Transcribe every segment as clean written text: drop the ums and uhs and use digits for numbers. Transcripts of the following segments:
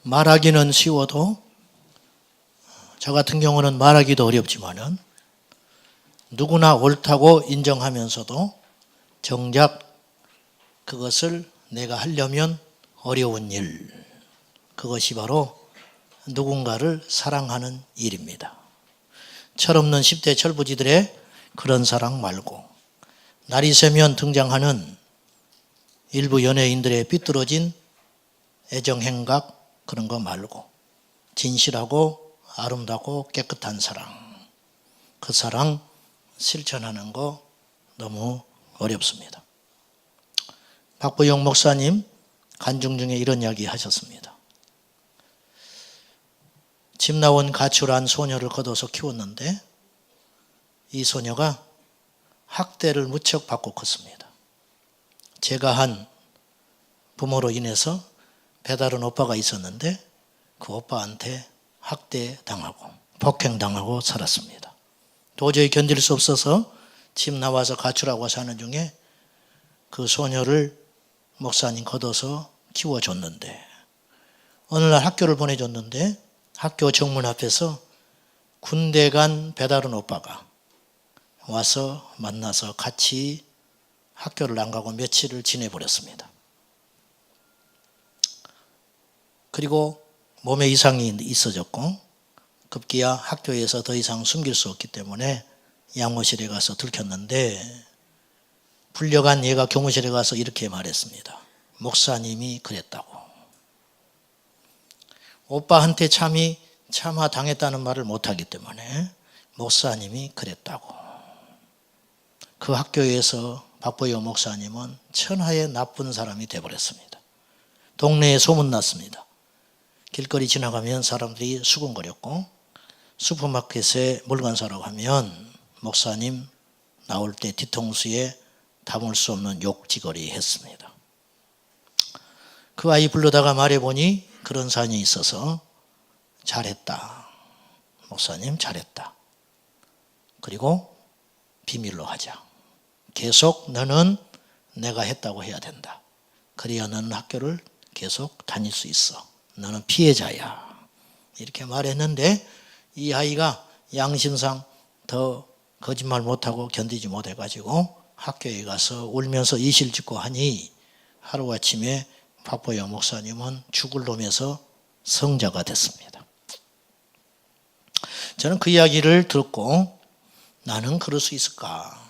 말하기는 쉬워도 저 같은 경우는 말하기도 어렵지만은 누구나 옳다고 인정하면서도 정작 그것을 내가 하려면 어려운 일, 그것이 바로 누군가를 사랑하는 일입니다. 철없는 10대 철부지들의 그런 사랑 말고 날이 새면 등장하는 일부 연예인들의 삐뚤어진 애정행각 그런 거 말고 진실하고 아름답고 깨끗한 사랑, 그 사랑 실천하는 거 너무 어렵습니다. 박보영 목사님 간증 중에 이런 이야기 하셨습니다. 집 나온 가출한 소녀를 거둬서 키웠는데 이 소녀가 학대를 무척 받고 컸습니다. 제가 한 부모로 인해서 배다른 오빠가 있었는데 그 오빠한테 학대당하고 폭행당하고 살았습니다. 도저히 견딜 수 없어서 집 나와서 가출하고 사는 중에 그 소녀를 목사님 거둬서 키워줬는데 어느 날 학교를 보내줬는데 학교 정문 앞에서 군대 간 배다른 오빠가 와서 만나서 같이 학교를 안 가고 며칠을 지내버렸습니다. 그리고 몸에 이상이 있어졌고 급기야 학교에서 더 이상 숨길 수 없기 때문에 양호실에 가서 들켰는데 불려간 얘가 교무실에 가서 이렇게 말했습니다. 목사님이 그랬다고. 오빠한테 차마 당했다는 말을 못하기 때문에 목사님이 그랬다고. 그 학교에서 박보영 목사님은 천하의 나쁜 사람이 되어버렸습니다. 동네에 소문났습니다. 길거리 지나가면 사람들이 수군거렸고 슈퍼마켓에 물건 사러 가면 목사님 나올 때 뒤통수에 담을 수 없는 욕지거리 했습니다. 그 아이 불러다가 말해보니 그런 사연이 있어서 잘했다. 목사님 잘했다. 그리고 비밀로 하자. 계속 너는 내가 했다고 해야 된다. 그래야 너는 학교를 계속 다닐 수 있어. 너는 피해자야. 이렇게 말했는데 이 아이가 양심상 더 거짓말 못하고 견디지 못해가지고 학교에 가서 울면서 이실직고 하니 하루아침에 박보영 목사님은 죽을 놈에서 성자가 됐습니다. 저는 그 이야기를 듣고 나는 그럴 수 있을까?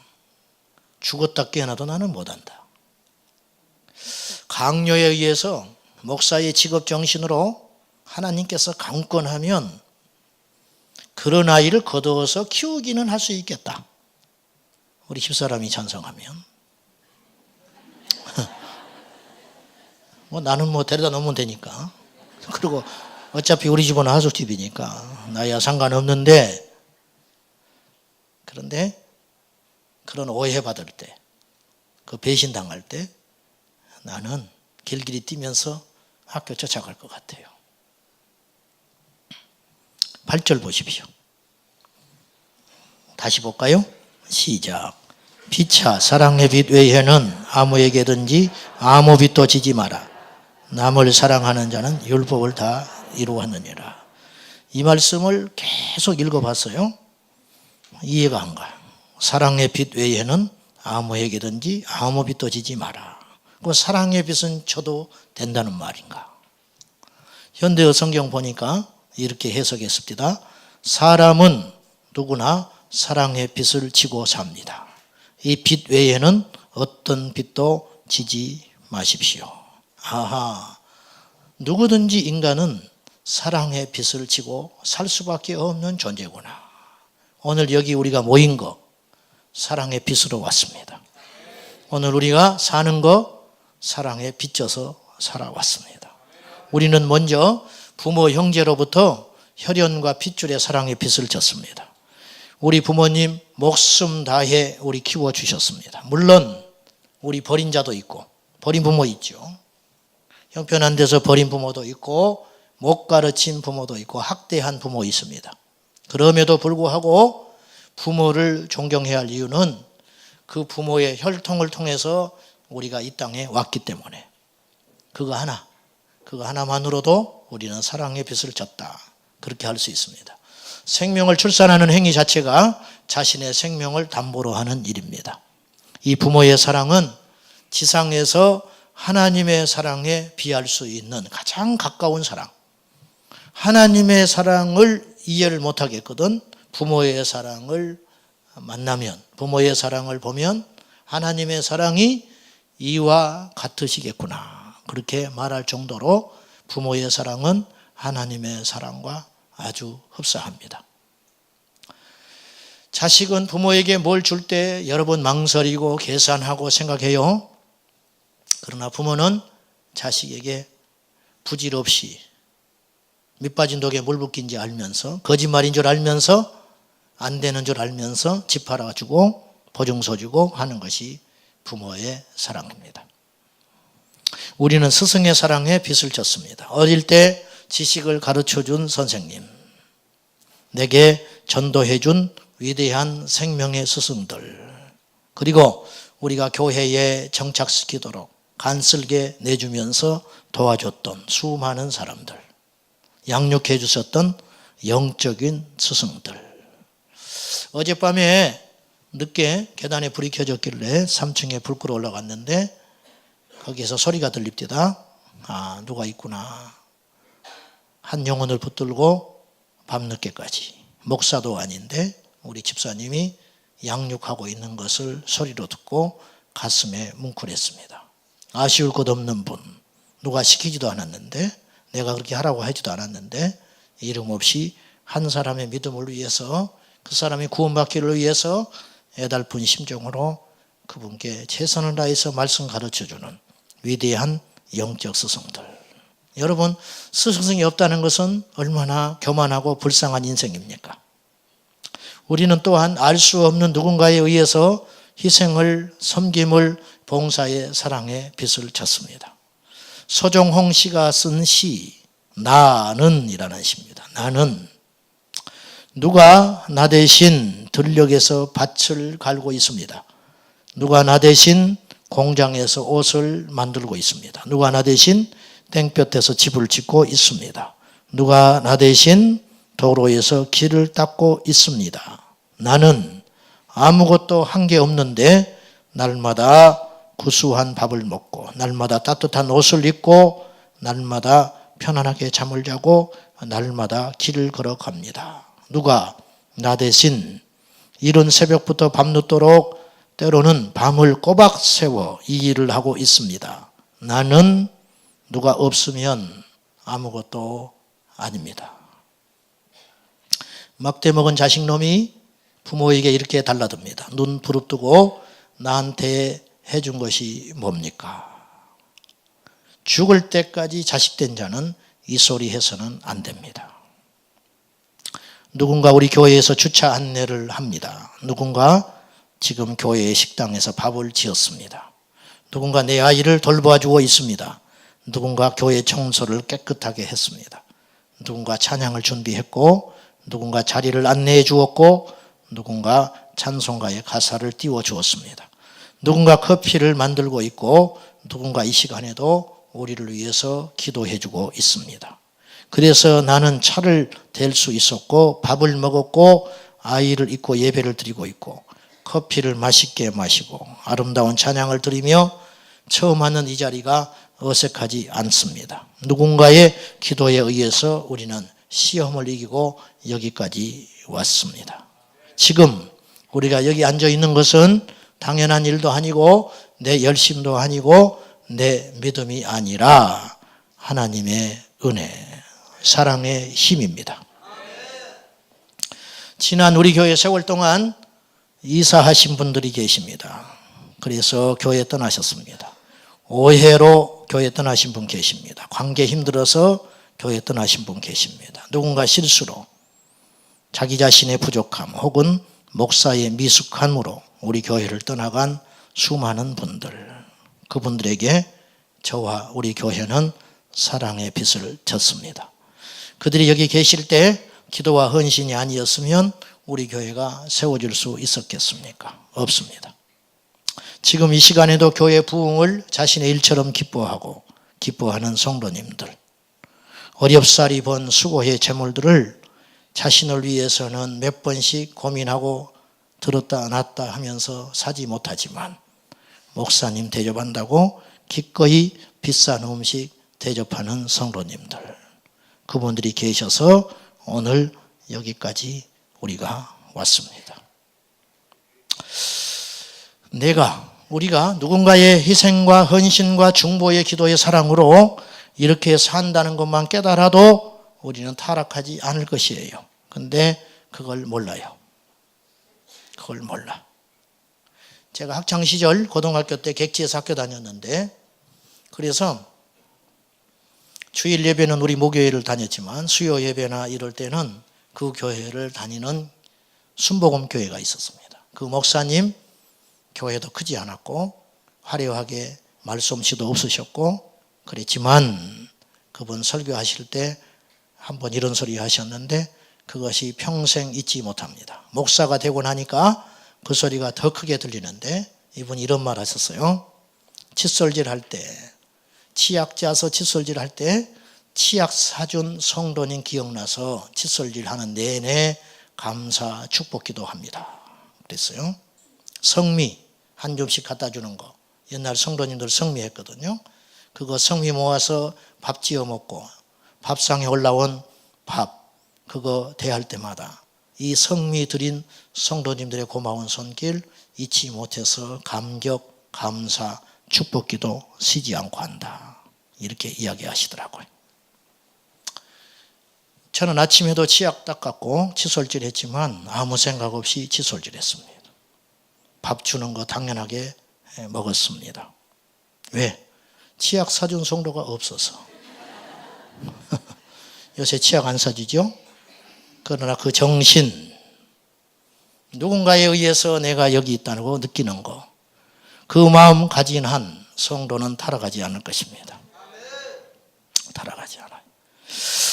죽었다 깨어나도 나는 못한다. 강요에 의해서 목사의 직업정신으로 하나님께서 강권하면 그런 아이를 거두어서 키우기는 할 수 있겠다. 우리 집사람이 찬성하면. 나는 데려다 놓으면 되니까. 그리고 어차피 우리 집은 하숙집이니까 나야 상관없는데 그런데 그런 오해받을 때, 그 배신당할 때 나는 길길이 뛰면서 학교 쫓아갈 것 같아요. 8절 보십시오. 다시 볼까요? 시작. 피차 사랑의 빛 외에는 아무에게든지 아무 빛도 지지 마라. 남을 사랑하는 자는 율법을 다 이루었느니라. 이 말씀을 계속 읽어봤어요. 이해가 안 가요. 사랑의 빛 외에는 아무에게든지 아무 빛도 지지 마라. 그 사랑의 빛은 쳐도 된다는 말인가? 현대어 성경 보니까 이렇게 해석했습니다. 사람은 누구나 사랑의 빛을 지고 삽니다. 이 빛 외에는 어떤 빛도 지지 마십시오. 아하, 누구든지 인간은 사랑의 빛을 지고 살 수밖에 없는 존재구나. 오늘 여기 우리가 모인 거 사랑의 빛으로 왔습니다. 오늘 우리가 사는 거 사랑에 비춰서 살아왔습니다. 우리는 먼저 부모 형제로부터 혈연과 핏줄의 사랑의 빛을 졌습니다. 우리 부모님 목숨 다해 우리 키워주셨습니다. 물론 우리 버린 자도 있고 버린 부모 있죠. 형편한 데서 버린 부모도 있고 못 가르친 부모도 있고 학대한 부모 있습니다. 그럼에도 불구하고 부모를 존경해야 할 이유는 그 부모의 혈통을 통해서 우리가 이 땅에 왔기 때문에 그거 하나, 그거 하나만으로도 우리는 사랑의 빚을 졌다. 그렇게 할 수 있습니다. 생명을 출산하는 행위 자체가 자신의 생명을 담보로 하는 일입니다. 이 부모의 사랑은 지상에서 하나님의 사랑에 비할 수 있는 가장 가까운 사랑. 하나님의 사랑을 이해를 못하겠거든 부모의 사랑을 만나면, 부모의 사랑을 보면 하나님의 사랑이 이와 같으시겠구나. 그렇게 말할 정도로 부모의 사랑은 하나님의 사랑과 아주 흡사합니다. 자식은 부모에게 뭘 줄 때 여러 번 망설이고 계산하고 생각해요. 그러나 부모는 자식에게 부질없이 밑빠진 독에 물 붓긴지 알면서, 거짓말인 줄 알면서, 안 되는 줄 알면서 집 팔아주고 보증서 주고 하는 것이 부모의 사랑입니다. 우리는 스승의 사랑에 빚을 졌습니다. 어릴 때 지식을 가르쳐준 선생님, 내게 전도해준 위대한 생명의 스승들, 그리고 우리가 교회에 정착시키도록 간슬게 내주면서 도와줬던 수많은 사람들, 양육해 주셨던 영적인 스승들. 어젯밤에 늦게 계단에 불이 켜졌길래 3층에 불 끄러 올라갔는데 거기에서 소리가 들립니다. 아, 누가 있구나. 한 영혼을 붙들고 밤늦게까지, 목사도 아닌데 우리 집사님이 양육하고 있는 것을 소리로 듣고 가슴에 뭉클했습니다. 아쉬울 것 없는 분, 누가 시키지도 않았는데, 내가 그렇게 하라고 하지도 않았는데 이름 없이 한 사람의 믿음을 위해서, 그 사람이 구원받기를 위해서 애달픈 심정으로 그분께 최선을 다해서 말씀 가르쳐주는 위대한 영적 스승들. 여러분, 스승이 없다는 것은 얼마나 교만하고 불쌍한 인생입니까? 우리는 또한 알 수 없는 누군가에 의해서 희생을, 섬김을, 봉사의 사랑의 빚을 졌습니다. 서정홍 씨가 쓴 시, 나는 이라는 시입니다. 나는. 누가 나 대신 들녘에서 밭을 갈고 있습니다. 누가 나 대신 공장에서 옷을 만들고 있습니다. 누가 나 대신 땡볕에서 집을 짓고 있습니다. 누가 나 대신 도로에서 길을 닦고 있습니다. 나는 아무것도 한 게 없는데 날마다 구수한 밥을 먹고, 날마다 따뜻한 옷을 입고, 날마다 편안하게 잠을 자고, 날마다 길을 걸어갑니다. 누가 나 대신 이른 새벽부터 밤늦도록 때로는 밤을 꼬박 세워 이 일을 하고 있습니다. 나는 누가 없으면 아무것도 아닙니다. 막대 먹은 자식놈이 부모에게 이렇게 달라듭니다. 눈 부릅뜨고 나한테 해준 것이 뭡니까? 죽을 때까지 자식된 자는 이 소리 해서는 안 됩니다. 누군가 우리 교회에서 주차 안내를 합니다. 누군가 지금 교회의 식당에서 밥을 지었습니다. 누군가 내 아이를 돌봐주고 있습니다. 누군가 교회 청소를 깨끗하게 했습니다. 누군가 찬양을 준비했고, 누군가 자리를 안내해 주었고, 누군가 찬송가의 가사를 띄워 주었습니다. 누군가 커피를 만들고 있고, 누군가 이 시간에도 우리를 위해서 기도해 주고 있습니다. 그래서 나는 차를 댈 수 있었고, 밥을 먹었고, 아이를 입고 예배를 드리고 있고, 커피를 맛있게 마시고 아름다운 찬양을 드리며 처음 하는 이 자리가 어색하지 않습니다. 누군가의 기도에 의해서 우리는 시험을 이기고 여기까지 왔습니다. 지금 우리가 여기 앉아 있는 것은 당연한 일도 아니고 내 열심도 아니고 내 믿음이 아니라 하나님의 은혜, 사랑의 힘입니다. 지난 우리 교회 세월 동안 이사하신 분들이 계십니다. 그래서 교회 떠나셨습니다. 오해로 교회 떠나신 분 계십니다. 관계 힘들어서 교회 떠나신 분 계십니다. 누군가 실수로 자기 자신의 부족함 혹은 목사의 미숙함으로 우리 교회를 떠나간 수많은 분들, 그분들에게 저와 우리 교회는 사랑의 빚을 졌습니다. 그들이 여기 계실 때 기도와 헌신이 아니었으면 우리 교회가 세워질 수 있었겠습니까? 없습니다. 지금 이 시간에도 교회 부흥을 자신의 일처럼 기뻐하고 기뻐하는 성도님들, 어렵사리 번 수고의 재물들을 자신을 위해서는 몇 번씩 고민하고 들었다 놨다 하면서 사지 못하지만 목사님 대접한다고 기꺼이 비싼 음식 대접하는 성도님들, 그분들이 계셔서 오늘 여기까지 우리가 왔습니다. 우리가 누군가의 희생과 헌신과 중보의 기도의 사랑으로 이렇게 산다는 것만 깨달아도 우리는 타락하지 않을 것이에요. 근데 그걸 몰라요. 그걸 몰라. 제가 학창시절 고등학교 때 객지에서 학교 다녔는데, 그래서 주일 예배는 우리 목요일을 다녔지만 수요 예배나 이럴 때는 그 교회를 다니는 순복음 교회가 있었습니다. 그 목사님 교회도 크지 않았고 화려하게 말솜씨도 없으셨고 그랬지만 그분 설교하실 때 한번 이런 소리 하셨는데 그것이 평생 잊지 못합니다. 목사가 되고 나니까 그 소리가 더 크게 들리는데 이분이 이런 말 하셨어요. 칫솔질 할 때, 치약 짜서 칫솔질 할 때 치약 사준 성도님 기억나서 칫솔질 하는 내내 감사 축복기도 합니다. 그랬어요. 성미 한 줌씩 갖다 주는 거, 옛날 성도님들 성미 했거든요. 그거 성미 모아서 밥 지어 먹고 밥상에 올라온 밥 그거 대할 때마다 이 성미 드린 성도님들의 고마운 손길 잊지 못해서 감격, 감사, 축복기도 쉬지 않고 한다. 이렇게 이야기하시더라고요. 저는 아침에도 치약 닦았고 칫솔질 했지만 아무 생각 없이 칫솔질 했습니다. 밥 주는 거 당연하게 먹었습니다. 왜? 치약 사준 성도가 없어서. 요새 치약 안 사주죠? 그러나 그 정신, 누군가에 의해서 내가 여기 있다고 느끼는 거, 그 마음 가진 한 성도는 타락하지 않을 것입니다. 타락하지 않아요.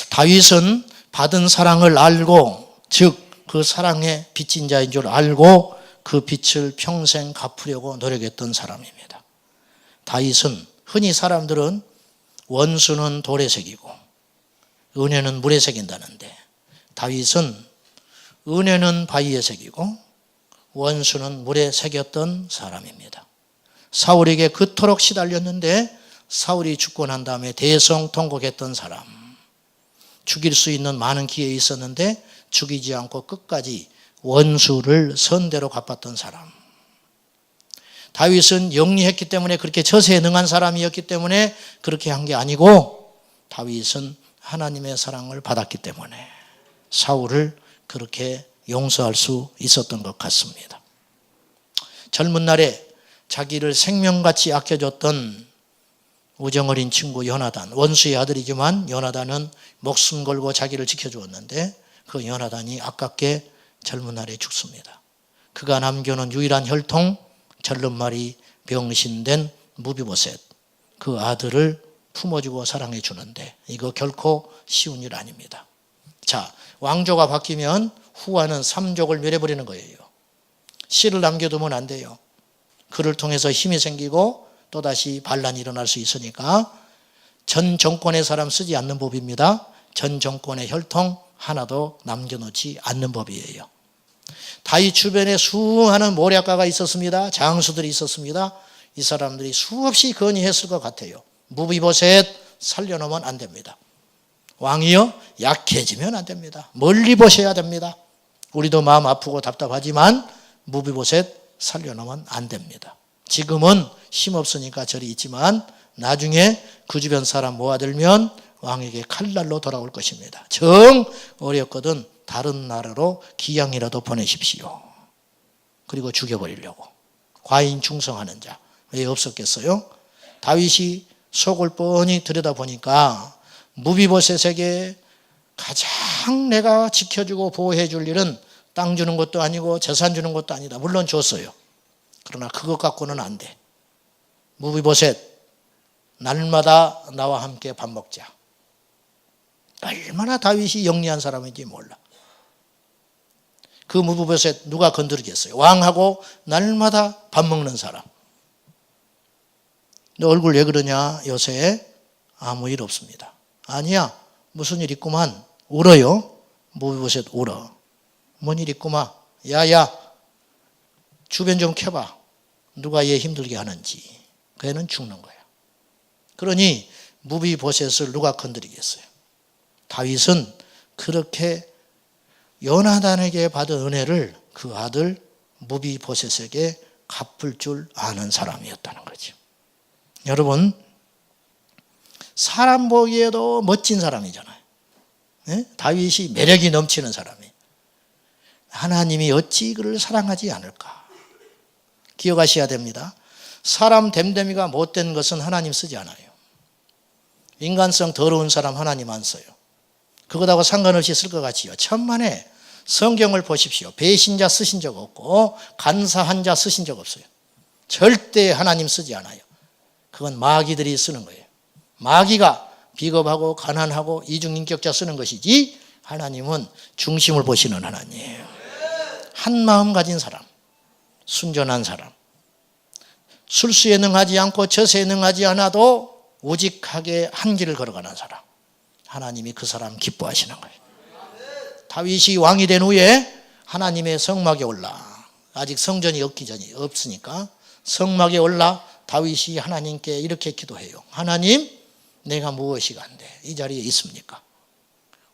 다윗은 받은 사랑을 알고, 즉 그 사랑의 빚진 자인 줄 알고 그 빚을 평생 갚으려고 노력했던 사람입니다. 다윗은 흔히 사람들은 원수는 돌에 새기고 은혜는 물에 새긴다는데 다윗은 은혜는 바위에 새기고 원수는 물에 새겼던 사람입니다. 사울에게 그토록 시달렸는데 사울이 죽고 난 다음에 대성통곡했던 사람, 죽일 수 있는 많은 기회 있었는데 죽이지 않고 끝까지 원수를 선대로 갚았던 사람. 다윗은 영리했기 때문에 그렇게 처세에 능한 사람이었기 때문에 그렇게 한 게 아니고 다윗은 하나님의 사랑을 받았기 때문에 사울을 그렇게 용서할 수 있었던 것 같습니다. 젊은 날에 자기를 생명같이 아껴줬던 우정어린 친구 요나단, 원수의 아들이지만 요나단은 목숨 걸고 자기를 지켜주었는데 그 요나단이 아깝게 젊은 날에 죽습니다. 그가 남겨놓은 유일한 혈통, 절름말이 병신된 무비보셋, 그 아들을 품어주고 사랑해 주는데 이거 결코 쉬운 일 아닙니다. 자, 왕조가 바뀌면 후아는 삼족을 멸해버리는 거예요. 씨를 남겨두면 안 돼요. 그를 통해서 힘이 생기고 또다시 반란이 일어날 수 있으니까 전 정권의 사람 쓰지 않는 법입니다. 전 정권의 혈통 하나도 남겨놓지 않는 법이에요. 다윗 주변에 수많은 모략가가 있었습니다. 장수들이 있었습니다. 이 사람들이 수없이 건의했을 것 같아요. 무비보셋 살려놓으면 안 됩니다. 왕이요 약해지면 안 됩니다. 멀리 보셔야 됩니다. 우리도 마음 아프고 답답하지만 무비보셋 살려놓으면 안 됩니다. 지금은 힘없으니까 저리 있지만 나중에 그 주변 사람 모아들면 왕에게 칼날로 돌아올 것입니다. 정 어렵거든 다른 나라로 기양이라도 보내십시오. 그리고 죽여버리려고. 과인 충성하는 자. 왜 없었겠어요? 다윗이 속을 뻔히 들여다보니까 무비보셋에게 가장 내가 지켜주고 보호해 줄 일은 땅 주는 것도 아니고 재산 주는 것도 아니다. 물론 줬어요. 그러나 그것 갖고는 안 돼. 무비보셋, 날마다 나와 함께 밥 먹자. 얼마나 다윗이 영리한 사람인지 몰라. 그 무비보셋 누가 건드리겠어요? 왕하고 날마다 밥 먹는 사람. 너 얼굴 왜 그러냐? 요새 아무 일 없습니다. 아니야. 무슨 일 있구만. 울어요. 무비보셋 울어. 뭔 일 있구만. 야야, 주변 좀 켜봐. 누가 얘 힘들게 하는지. 그 애는 죽는 거야. 그러니 무비보셋을 누가 건드리겠어요. 다윗은 그렇게 요나단에게 받은 은혜를 그 아들 무비보셋에게 갚을 줄 아는 사람이었다는 거죠. 여러분, 사람 보기에도 멋진 사람이잖아요. 네? 다윗이 매력이 넘치는 사람이에요. 하나님이 어찌 그를 사랑하지 않을까? 기억하셔야 됩니다. 사람 됨됨이가 못된 것은 하나님 쓰지 않아요. 인간성 더러운 사람 하나님 안 써요. 그것하고 상관없이 쓸 것 같지요. 천만에 성경을 보십시오. 배신자 쓰신 적 없고 간사한 자 쓰신 적 없어요. 절대 하나님 쓰지 않아요. 그건 마귀들이 쓰는 거예요. 마귀가 비겁하고 가난하고 이중인격자 쓰는 것이지 하나님은 중심을 보시는 하나님이에요. 한 마음 가진 사람, 순전한 사람, 술수에 능하지 않고 젖에 능하지 않아도 우직하게 한 길을 걸어가는 사람, 하나님이 그 사람 기뻐하시는 거예요. 다윗이 왕이 된 후에 하나님의 성막에 올라, 아직 성전이 없으니까 성막에 올라 다윗이 하나님께 이렇게 기도해요. 하나님, 내가 무엇이 간데 이 자리에 있습니까?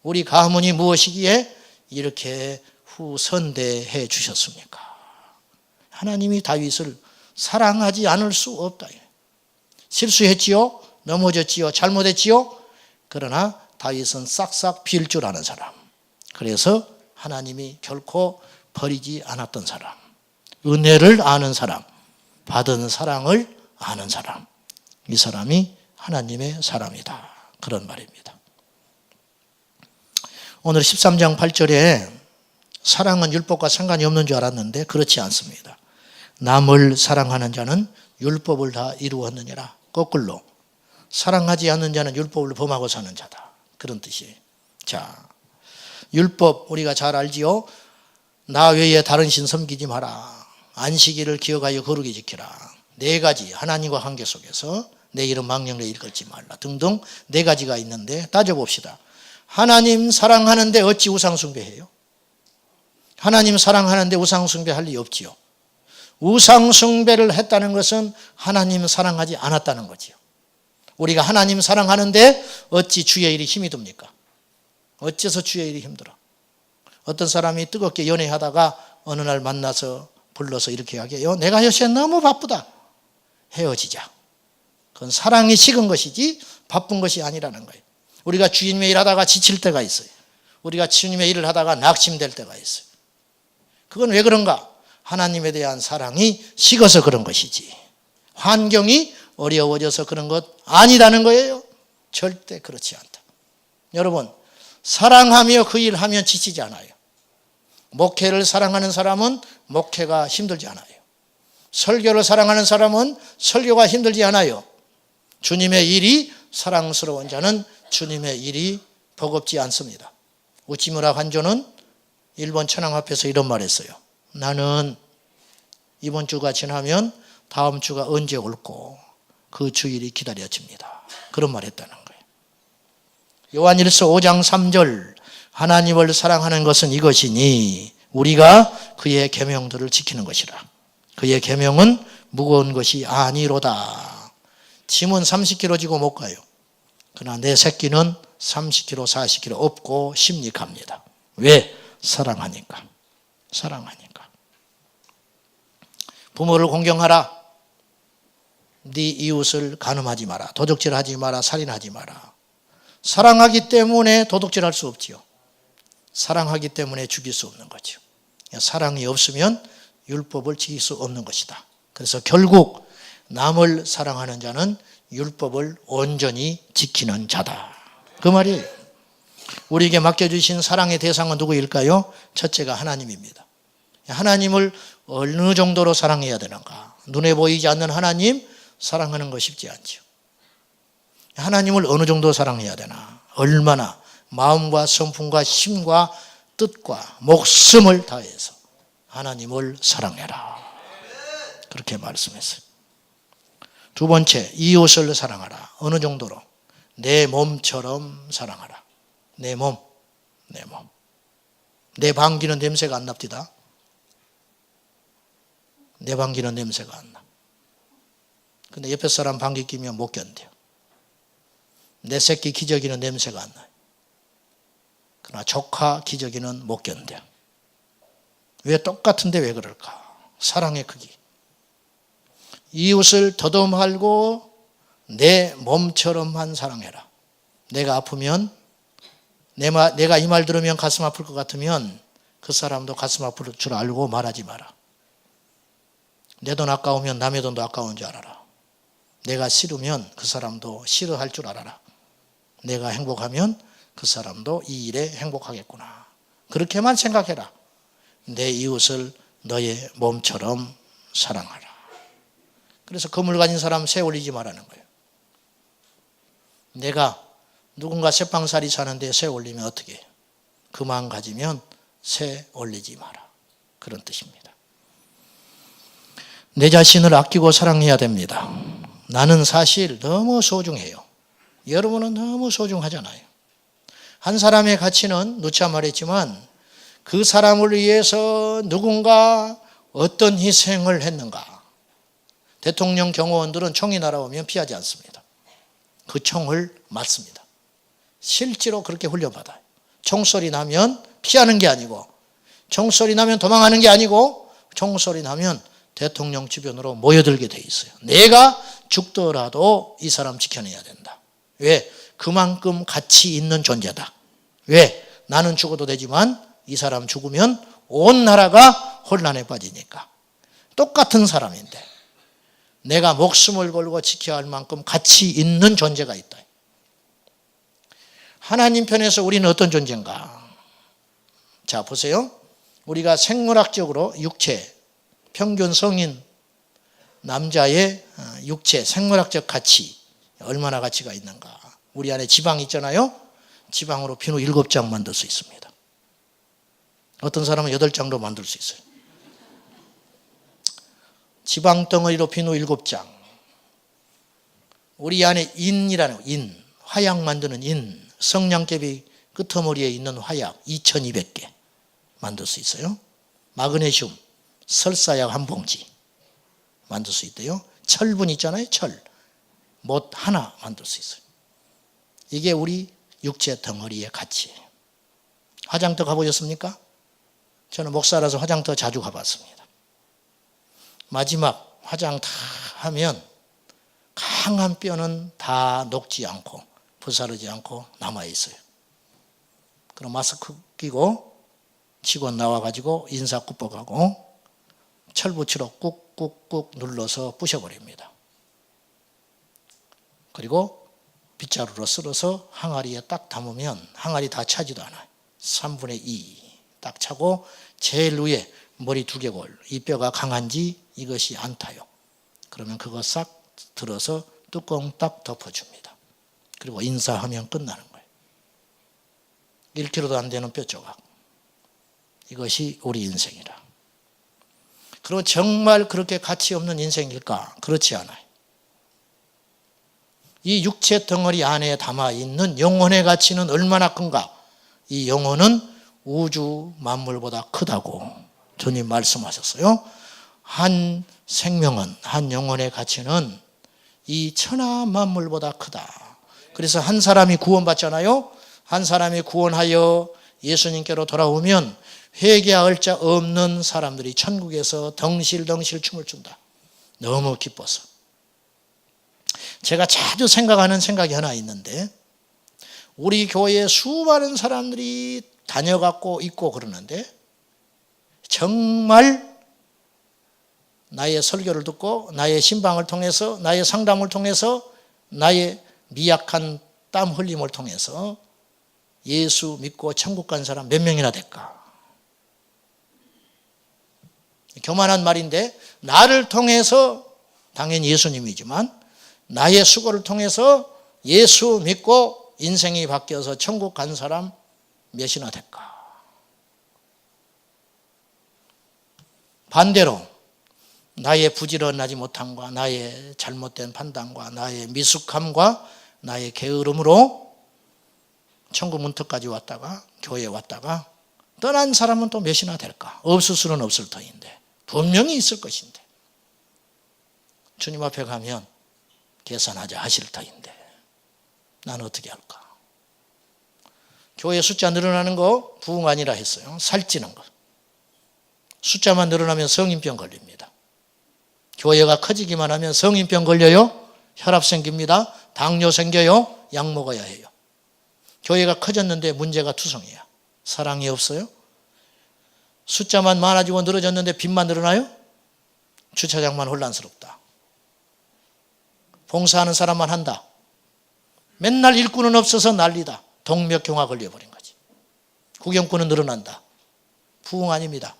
우리 가문이 무엇이기에 이렇게 후선대해 주셨습니까? 하나님이 다윗을 사랑하지 않을 수 없다. 실수했지요? 넘어졌지요? 잘못했지요? 그러나 다윗은 싹싹 빌 줄 아는 사람. 그래서 하나님이 결코 버리지 않았던 사람. 은혜를 아는 사람. 받은 사랑을 아는 사람. 이 사람이 하나님의 사람이다. 그런 말입니다. 오늘 13장 8절에 사랑은 율법과 상관이 없는 줄 알았는데 그렇지 않습니다. 남을 사랑하는 자는 율법을 다 이루었느니라. 거꾸로 사랑하지 않는 자는 율법을 범하고 사는 자다. 그런 뜻이에요. 자, 율법 우리가 잘 알지요. 나 외에 다른 신 섬기지 마라. 안식일을 기억하여 거룩히 지키라. 4가지 하나님과 관계 속에서 내 이름 망령되이 일컬지 말라 등등 4가지가 있는데 따져봅시다. 하나님 사랑하는데 어찌 우상숭배해요? 하나님 사랑하는데 우상숭배할 리 없지요. 우상숭배를 했다는 것은 하나님 사랑하지 않았다는 거지요. 우리가 하나님 사랑하는데 어찌 주의 일이 힘이 듭니까? 어째서 주의 일이 힘들어? 어떤 사람이 뜨겁게 연애하다가 어느 날 만나서 불러서 이렇게 하게요. 내가 요새 너무 바쁘다. 헤어지자. 그건 사랑이 식은 것이지 바쁜 것이 아니라는 거예요. 우리가 주님의 일 하다가 지칠 때가 있어요. 우리가 주님의 일을 하다가 낙심될 때가 있어요. 그건 왜 그런가? 하나님에 대한 사랑이 식어서 그런 것이지. 환경이 어려워져서 그런 것 아니라는 거예요. 절대 그렇지 않다. 여러분, 사랑하며 그 일 하면 지치지 않아요. 목회를 사랑하는 사람은 목회가 힘들지 않아요. 설교를 사랑하는 사람은 설교가 힘들지 않아요. 주님의 일이 사랑스러운 자는 주님의 일이 버겁지 않습니다. 우치무라 관조는 일본 천황 앞에서 이런 말 했어요. 나는 이번 주가 지나면 다음 주가 언제 올고 그 주일이 기다려집니다. 그런 말 했다는 거예요. 요한일서 5장 3절 하나님을 사랑하는 것은 이것이니 우리가 그의 계명들을 지키는 것이라. 그의 계명은 무거운 것이 아니로다. 짐은 30kg 지고 못 가요. 그러나 내 새끼는 30kg, 40kg 업고 심리갑니다. 왜? 사랑하니까. 사랑하니까. 부모를 공경하라. 네 이웃을 간음하지 마라. 도둑질하지 마라. 살인하지 마라. 사랑하기 때문에 도둑질할 수 없지요. 사랑하기 때문에 죽일 수 없는 거죠. 사랑이 없으면 율법을 지킬 수 없는 것이다. 그래서 결국 남을 사랑하는 자는 율법을 온전히 지키는 자다. 그 말이에요. 우리에게 맡겨주신 사랑의 대상은 누구일까요? 첫째가 하나님입니다. 하나님을 어느 정도로 사랑해야 되는가? 눈에 보이지 않는 하나님 사랑하는 거 쉽지 않죠. 하나님을 어느 정도 사랑해야 되나? 얼마나 마음과 성품과 힘과 뜻과 목숨을 다해서 하나님을 사랑해라. 그렇게 말씀했어요. 두 번째, 이웃을 사랑하라. 어느 정도로? 내 몸처럼 사랑하라. 내 몸, 내 몸. 내 방귀는 냄새가 안 납디다. 내 방귀는 냄새가 안 나. 근데 옆에 사람 방귀 끼면 못 견뎌요. 내 새끼 기저귀는 냄새가 안 나요. 그러나 조카 기저귀는 못 견뎌요. 왜 똑같은데 왜 그럴까? 사랑의 크기. 이웃을 더도 말고 내 몸처럼만 사랑해라. 내가 아프면 내가 이 말 들으면 가슴 아플 것 같으면 그 사람도 가슴 아플 줄 알고 말하지 마라. 내 돈 아까우면 남의 돈도 아까운 줄 알아라. 내가 싫으면 그 사람도 싫어할 줄 알아라. 내가 행복하면 그 사람도 이 일에 행복하겠구나. 그렇게만 생각해라. 내 이웃을 너의 몸처럼 사랑하라. 그래서 건물 가진 사람 새 올리지 말라는 거예요. 내가 누군가 새빵살이 사는데 새 올리면 어떻게 해요? 그 마음 가지면 새 올리지 마라. 그런 뜻입니다. 내 자신을 아끼고 사랑해야 됩니다. 나는 사실 너무 소중해요. 여러분은 너무 소중하잖아요. 한 사람의 가치는 누차 말했지만 그 사람을 위해서 누군가 어떤 희생을 했는가. 대통령 경호원들은 총이 날아오면 피하지 않습니다. 그 총을 맞습니다. 실제로 그렇게 훈련받아요. 총소리 나면 피하는 게 아니고, 총소리 나면 도망가는 게 아니고, 총소리 나면 대통령 주변으로 모여들게 돼 있어요. 내가 죽더라도 이 사람 지켜내야 된다. 왜? 그만큼 가치 있는 존재다. 왜? 나는 죽어도 되지만 이 사람 죽으면 온 나라가 혼란에 빠지니까. 똑같은 사람인데 내가 목숨을 걸고 지켜야 할 만큼 가치 있는 존재가 있다. 하나님 편에서 우리는 어떤 존재인가? 자, 보세요. 우리가 생물학적으로 육체, 평균 성인 남자의 육체, 생물학적 가치, 얼마나 가치가 있는가? 우리 안에 지방 있잖아요. 지방으로 비누 7장 만들 수 있습니다. 어떤 사람은 8장도 만들 수 있어요. 지방 덩어리로 비누 7장. 우리 안에 인이라는 인, 화약 만드는 인, 성냥개비 끄트머리에 있는 화약 2200개 만들 수 있어요. 마그네슘, 설사약 한 봉지 만들 수 있대요. 철분 있잖아요. 철, 못 하나 만들 수 있어요. 이게 우리 육체 덩어리의 가치예요. 화장터 가보셨습니까? 저는 목사라서 화장터 자주 가봤습니다. 마지막 화장 다 하면 강한 뼈는 다 녹지 않고 부사르지 않고 남아있어요. 그럼 마스크 끼고 직원 나와가지고 인사 굽어가고 철붙이로 꾹꾹꾹 눌러서 부셔버립니다. 그리고 빗자루로 쓸어서 항아리에 딱 담으면 항아리 다 차지도 않아요. 3분의 2 딱 차고 제일 위에 머리 두개골, 이 뼈가 강한지 이것이 안 타요. 그러면 그거 싹 들어서 뚜껑 딱 덮어줍니다. 그리고 인사하면 끝나는 거예요. 1kg도 안 되는 뼈 조각. 이것이 우리 인생이라. 그리고 정말 그렇게 가치 없는 인생일까? 그렇지 않아요. 이 육체 덩어리 안에 담아있는 영혼의 가치는 얼마나 큰가? 이 영혼은 우주 만물보다 크다고 주님 말씀하셨어요. 한 생명은, 한 영혼의 가치는 이 천하 만물보다 크다. 그래서 한 사람이 구원받잖아요. 한 사람이 구원하여 예수님께로 돌아오면 회개할 자 없는 사람들이 천국에서 덩실덩실 춤을 춘다. 너무 기뻐서. 제가 자주 생각하는 생각이 하나 있는데, 우리 교회에 수많은 사람들이 다녀갖고 있고 그러는데 정말 나의 설교를 듣고 나의 신방을 통해서 나의 상담을 통해서 나의 미약한 땀 흘림을 통해서 예수 믿고 천국 간 사람 몇 명이나 될까? 교만한 말인데 나를 통해서 당연히 예수님이지만 나의 수고를 통해서 예수 믿고 인생이 바뀌어서 천국 간 사람 몇이나 될까? 반대로 나의 부지런하지 못함과 나의 잘못된 판단과 나의 미숙함과 나의 게으름으로 천국 문턱까지 왔다가 교회에 왔다가 떠난 사람은 또 몇이나 될까? 없을 수는 없을 터인데 분명히 있을 것인데 주님 앞에 가면 계산하자 하실 터인데 나는 어떻게 할까? 교회 숫자 늘어나는 거 부흥 아니라 했어요. 살찌는 거. 숫자만 늘어나면 성인병 걸립니다. 교회가 커지기만 하면 성인병 걸려요. 혈압 생깁니다. 당뇨 생겨요. 약 먹어야 해요. 교회가 커졌는데 문제가 투성이야. 사랑이 없어요. 숫자만 많아지고 늘어졌는데 빚만 늘어나요. 주차장만 혼란스럽다. 봉사하는 사람만 한다. 맨날 일꾼은 없어서 난리다. 동맥경화 걸려버린 거지. 구경꾼은 늘어난다. 부흥 아닙니다.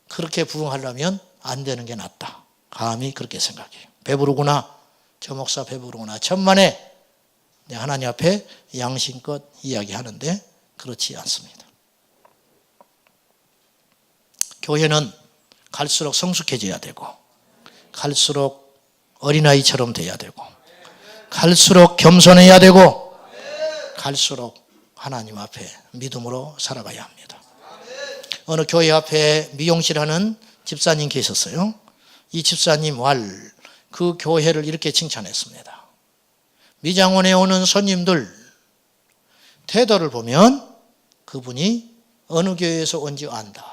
그렇게 부흥하려면 안 되는 게 낫다. 감히 그렇게 생각해요. 배부르구나. 저 목사 배부르구나. 천만에 하나님 앞에 양심껏 이야기하는데 그렇지 않습니다. 교회는 갈수록 성숙해져야 되고 갈수록 어린아이처럼 돼야 되고 갈수록 겸손해야 되고 갈수록 하나님 앞에 믿음으로 살아가야 합니다. 어느 교회 앞에 미용실 하는 집사님 계셨어요. 이 집사님 그 교회를 이렇게 칭찬했습니다. 미장원에 오는 손님들 태도를 보면 그분이 어느 교회에서 온지 안다.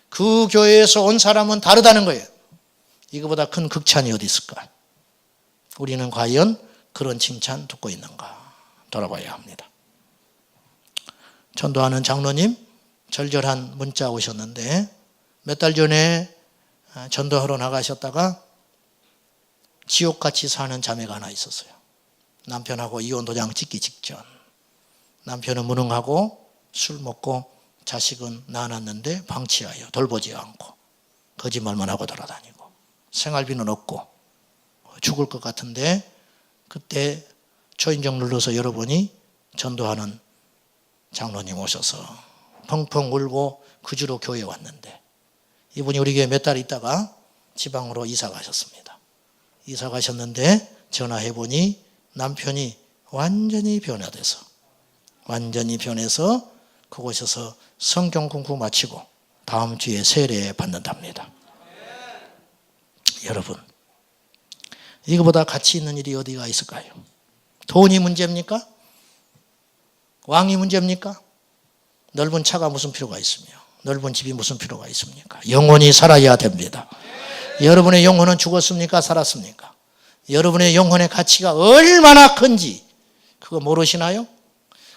그 교회에서 온 사람은 다르다는 거예요. 이거보다 큰 극찬이 어디 있을까? 우리는 과연 그런 칭찬 듣고 있는가? 돌아봐야 합니다. 전도하는 장로님 절절한 문자 오셨는데 몇 달 전에 전도하러 나가셨다가 지옥같이 사는 자매가 하나 있었어요. 남편하고 이혼 도장 찍기 직전. 남편은 무능하고 술 먹고 자식은 낳았는데 방치하여 돌보지 않고 거짓말만 하고 돌아다니고 생활비는 없고 죽을 것 같은데 그때 초인종 눌러서 열어보니 전도하는 장로님 오셔서 펑펑 울고 그 주로 교회에 왔는데 이분이 우리 교회 몇 달 있다가 지방으로 이사 가셨습니다. 이사 가셨는데 전화해보니 남편이 완전히 변해서 그곳에서 성경 공부 마치고 다음 주에 세례 받는답니다. 여러분, 이거보다 가치 있는 일이 어디가 있을까요? 돈이 문제입니까? 왕이 문제입니까? 넓은 차가 무슨 필요가 있으며 넓은 집이 무슨 필요가 있습니까? 영혼이 살아야 됩니다. 여러분의 영혼은 죽었습니까? 살았습니까? 여러분의 영혼의 가치가 얼마나 큰지 그거 모르시나요?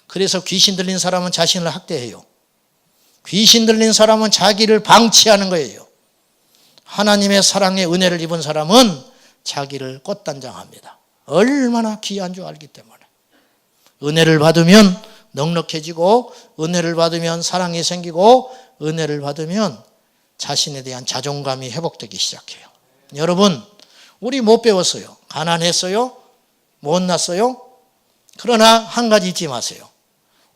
그래서 귀신 들린 사람은 자신을 학대해요. 귀신 들린 사람은 자기를 방치하는 거예요. 하나님의 사랑의 은혜를 입은 사람은 자기를 꽃단장합니다. 얼마나 귀한 줄 알기 때문에. 은혜를 받으면 넉넉해지고 은혜를 받으면 사랑이 생기고 은혜를 받으면 자신에 대한 자존감이 회복되기 시작해요. 여러분, 우리 못 배웠어요. 가난했어요. 못났어요. 그러나 한 가지 잊지 마세요.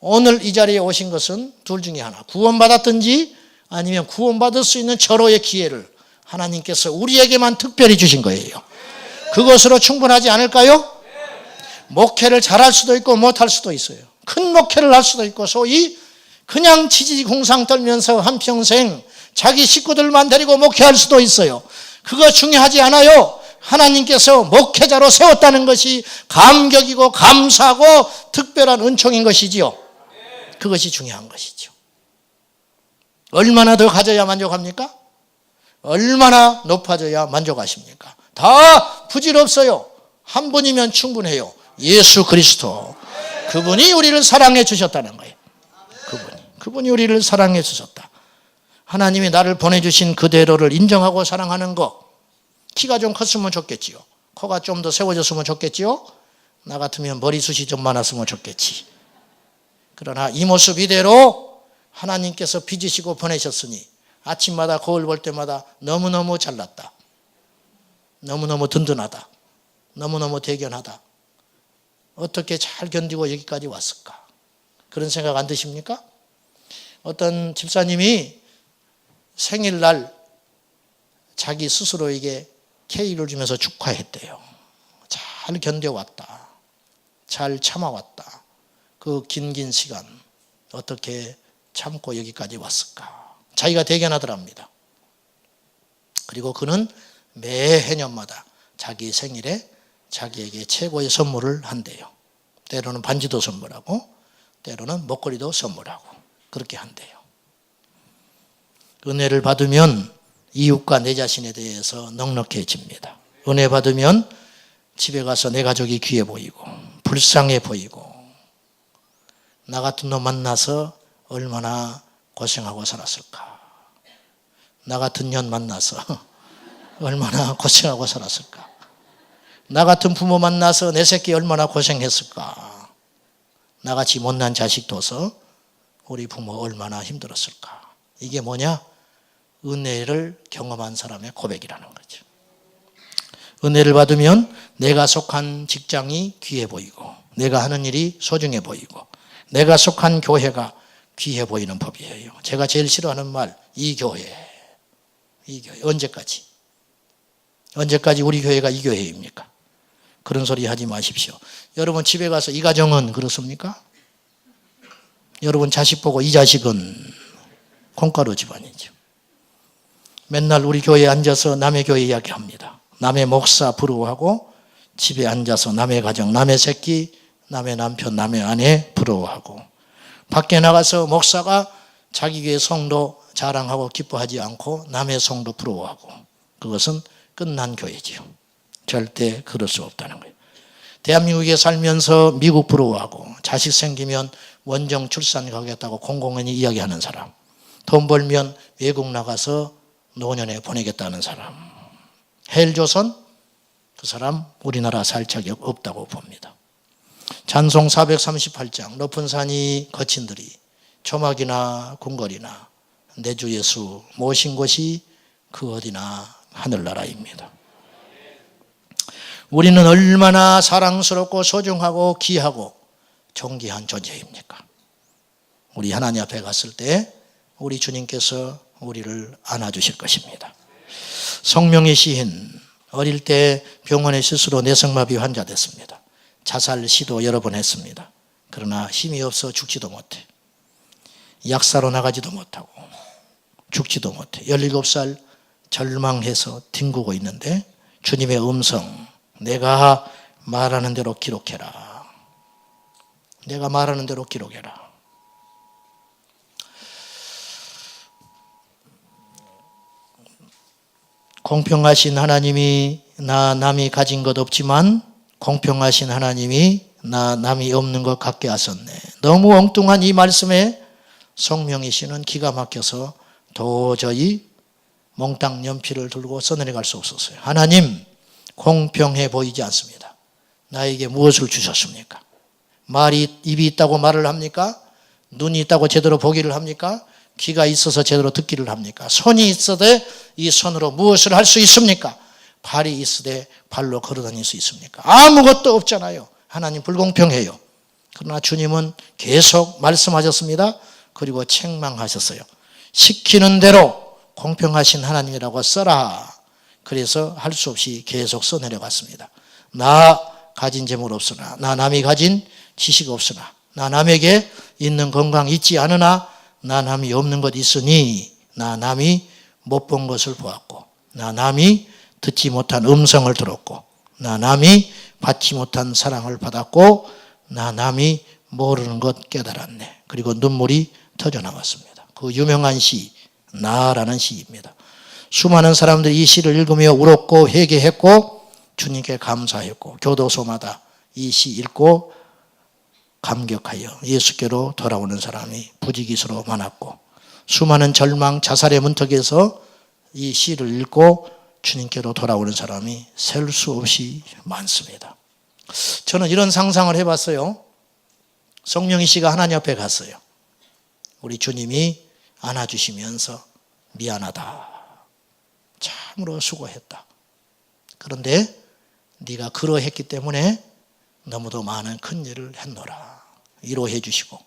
오늘 이 자리에 오신 것은 둘 중에 하나. 구원받았든지 아니면 구원받을 수 있는 절호의 기회를 하나님께서 우리에게만 특별히 주신 거예요. 그것으로 충분하지 않을까요? 목회를 잘할 수도 있고 못할 수도 있어요. 큰 목회를 할 수도 있고 소위 그냥 지지공상 떨면서 한평생 자기 식구들만 데리고 목회할 수도 있어요. 그거 중요하지 않아요. 하나님께서 목회자로 세웠다는 것이 감격이고 감사하고 특별한 은총인 것이지요. 그것이 중요한 것이죠. 얼마나 더 가져야 만족합니까? 얼마나 높아져야 만족하십니까? 다 부질없어요. 한 분이면 충분해요. 예수 그리스도. 그분이 우리를 사랑해 주셨다는 거예요. 그분이 우리를 사랑해 주셨다. 하나님이 나를 보내주신 그대로를 인정하고 사랑하는 것. 키가 좀 컸으면 좋겠지요. 코가 좀 더 세워졌으면 좋겠지요. 나 같으면 머리숱이 좀 많았으면 좋겠지. 그러나 이 모습 이대로 하나님께서 빚으시고 보내셨으니 아침마다 거울 볼 때마다 너무너무 잘났다. 너무너무 든든하다. 너무너무 대견하다. 어떻게 잘 견디고 여기까지 왔을까? 그런 생각 안 드십니까? 어떤 집사님이 생일날 자기 스스로에게 케이크를 주면서 축하했대요. 잘 견뎌왔다. 잘 참아왔다. 그 긴 시간 어떻게 참고 여기까지 왔을까? 자기가 대견하더랍니다. 그리고 그는 매 해년마다 자기 생일에 자기에게 최고의 선물을 한대요. 때로는 반지도 선물하고 때로는 목걸이도 선물하고 그렇게 한대요. 은혜를 받으면 이웃과 내 자신에 대해서 넉넉해집니다. 은혜 받으면 집에 가서 내 가족이 귀해 보이고 불쌍해 보이고 나 같은 놈 만나서 얼마나 고생하고 살았을까. 나 같은 년 만나서 얼마나 고생하고 살았을까. 나 같은 부모 만나서 내 새끼 얼마나 고생했을까. 나같이 못난 자식 둬서 우리 부모 얼마나 힘들었을까. 이게 뭐냐? 은혜를 경험한 사람의 고백이라는 거죠. 은혜를 받으면 내가 속한 직장이 귀해 보이고 내가 하는 일이 소중해 보이고 내가 속한 교회가 귀해 보이는 법이에요. 제가 제일 싫어하는 말, 이 교회. 언제까지? 언제까지 우리 교회가 이 교회입니까? 그런 소리 하지 마십시오. 여러분 집에 가서 이 가정은 그렇습니까? 여러분 자식 보고 이 자식은 콩가루 집안이죠. 맨날 우리 교회에 앉아서 남의 교회 이야기합니다. 남의 목사 부러워하고 집에 앉아서 남의 가정, 남의 새끼, 남의 남편, 남의 아내 부러워하고 밖에 나가서 목사가 자기 교회 성도 자랑하고 기뻐하지 않고 남의 성도 부러워하고 그것은 끝난 교회지요. 절대 그럴 수 없다는 거예요. 대한민국에 살면서 미국 부러워하고 자식 생기면 원정 출산 가겠다고 공공연히 이야기하는 사람, 돈 벌면 외국 나가서 노년에 보내겠다는 사람, 헬조선 그 사람 우리나라 살 자격 없다고 봅니다. 찬송 438장 높은 산이 거친 들이 초막이나 궁궐이나 내 주 예수 모신 곳이 그 어디나 하늘나라입니다. 우리는 얼마나 사랑스럽고 소중하고 귀하고 존귀한 존재입니까? 우리 하나님 앞에 갔을 때 우리 주님께서 우리를 안아주실 것입니다. 성명의 시인 어릴 때 병원에 스스로 뇌성마비 환자 됐습니다. 자살 시도 여러 번 했습니다. 그러나 힘이 없어 죽지도 못해. 약사로 나가지도 못하고 죽지도 못해. 17살 절망해서 뒹구고 있는데 주님의 음성, 내가 말하는 대로 기록해라. 내가 말하는 대로 기록해라. 공평하신 하나님이 나 남이 가진 것 없지만 공평하신 하나님이 나 남이 없는 것 같게 하셨네. 너무 엉뚱한 이 말씀에 성명희 씨는 기가 막혀서 도저히 몽땅 연필을 들고 써내려갈 수 없었어요. 하나님, 공평해 보이지 않습니다. 나에게 무엇을 주셨습니까? 입이 있다고 말을 합니까? 눈이 있다고 제대로 보기를 합니까? 귀가 있어서 제대로 듣기를 합니까? 손이 있어도 이 손으로 무엇을 할 수 있습니까? 발이 있으되 발로 걸어다닐 수 있습니까? 아무것도 없잖아요. 하나님 불공평해요. 그러나 주님은 계속 말씀하셨습니다. 그리고 책망하셨어요. 시키는 대로 공평하신 하나님이라고 써라. 그래서 할 수 없이 계속 써내려갔습니다. 나 가진 재물 없으나 나 남이 가진 지식 없으나 나 남에게 있는 건강 있지 않으나 나 남이 없는 것 있으니 나 남이 못 본 것을 보았고 나 남이 듣지 못한 음성을 들었고 나 남이 받지 못한 사랑을 받았고 나 남이 모르는 것 깨달았네. 그리고 눈물이 터져나왔습니다. 그 유명한 시 나라는 시입니다. 수많은 사람들이 이 시를 읽으며 울었고 회개했고 주님께 감사했고 교도소마다 이 시 읽고 감격하여 예수께로 돌아오는 사람이 부지기수로 많았고 수많은 절망 자살의 문턱에서 이 시를 읽고 주님께로 돌아오는 사람이 셀 수 없이 많습니다. 저는 이런 상상을 해봤어요. 성명희 씨가 하나님 앞에 갔어요. 우리 주님이 안아주시면서 미안하다. 참으로 수고했다. 그런데 네가 그러했기 때문에 너무도 많은 큰 일을 했노라. 위로해 주시고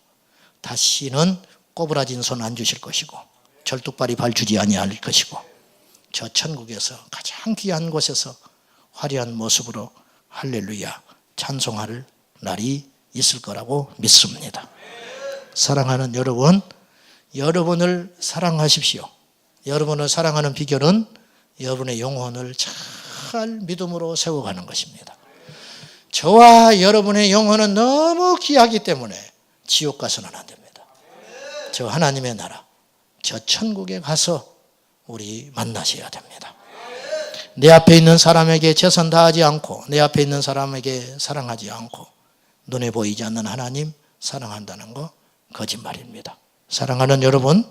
다시는 꼬부라진 손 안 주실 것이고 절뚝발이 발 주지 아니할 것이고 저 천국에서 가장 귀한 곳에서 화려한 모습으로 할렐루야 찬송할 날이 있을 거라고 믿습니다. 사랑하는 여러분, 여러분을 사랑하십시오. 여러분을 사랑하는 비결은 여러분의 영혼을 잘 믿음으로 세워가는 것입니다. 저와 여러분의 영혼은 너무 귀하기 때문에 지옥 가서는 안 됩니다. 저 하나님의 나라, 저 천국에 가서 우리 만나셔야 됩니다. 내 앞에 있는 사람에게 최선 다하지 않고 내 앞에 있는 사람에게 사랑하지 않고 눈에 보이지 않는 하나님 사랑한다는 거 거짓말입니다. 사랑하는 여러분,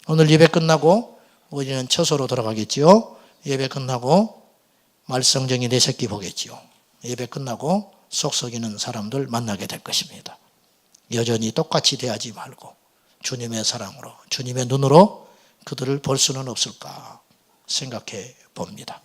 오늘 예배 끝나고 우리는 처소로 돌아가겠지요. 예배 끝나고 말썽쟁이 내 새끼 보겠지요. 예배 끝나고 속 썩이는 사람들 만나게 될 것입니다. 여전히 똑같이 대하지 말고 주님의 사랑으로, 주님의 눈으로 그들을 볼 수는 없을까 생각해 봅니다.